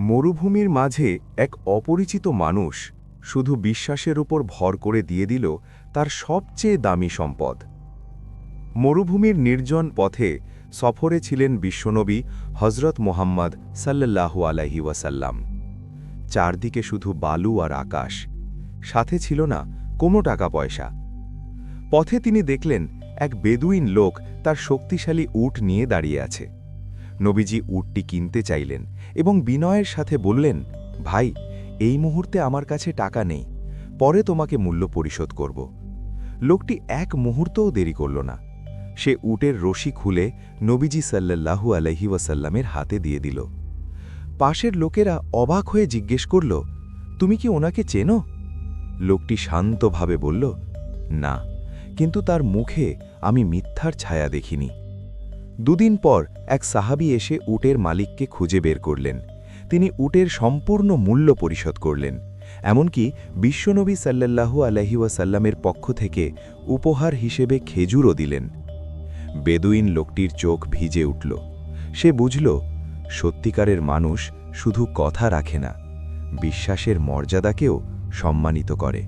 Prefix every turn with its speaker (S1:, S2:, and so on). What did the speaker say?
S1: মরুভূমির মাঝে এক অপরিচিত মানুষ শুধু বিশ্বাসের উপর ভর করে দিয়ে দিল তার সবচেয়ে দামি সম্পদ। মরুভূমির নির্জন পথে সফরে ছিলেন বিশ্বনবী হজরত মোহাম্মদ সাল্লাল্লাহু আলাইহি ওয়াসাল্লাম। চারদিকে শুধু বালু আর আকাশ, সাথে ছিল না কোনো টাকা পয়সা। পথে তিনি দেখলেন এক বেদুইন লোক তার শক্তিশালী উট নিয়ে দাঁড়িয়ে আছে। নবীজি উটটি কিনতে চাইলেন এবং বিনয়ের সাথে বললেন, ভাই, এই মুহূর্তে আমার কাছে টাকা নেই, পরে তোমাকে মূল্য পরিশোধ করব। লোকটি এক মুহূর্তও দেরি করল না। সে উটের রশি খুলে নবীজি সাল্লাল্লাহু আলাইহি ওয়াসাল্লামের হাতে দিয়ে দিল। পাশের লোকেরা অবাক হয়ে জিজ্ঞেস করল, তুমি কি ওনাকে চেনো? লোকটি শান্তভাবে বলল, না, কিন্তু তার মুখে আমি মিথ্যার ছায়া দেখিনি। দুদিন পর এক সাহাবী এসে উটের মালিককে খুঁজে বের করলেন। তিনি উটের সম্পূর্ণ মূল্য পরিশোধ করলেন, এমনকি বিশ্বনবী সাল্লাল্লাহু আলাইহি ওয়াসাল্লামের পক্ষ থেকে উপহার হিসেবে খেজুরও দিলেন। বেদুইন লোকটির চোখ ভিজে উঠল। সে বুঝল, সত্যিকারের মানুষ শুধু কথা রাখে না, বিশ্বাসের মর্যাদাকেও সম্মানিত করে।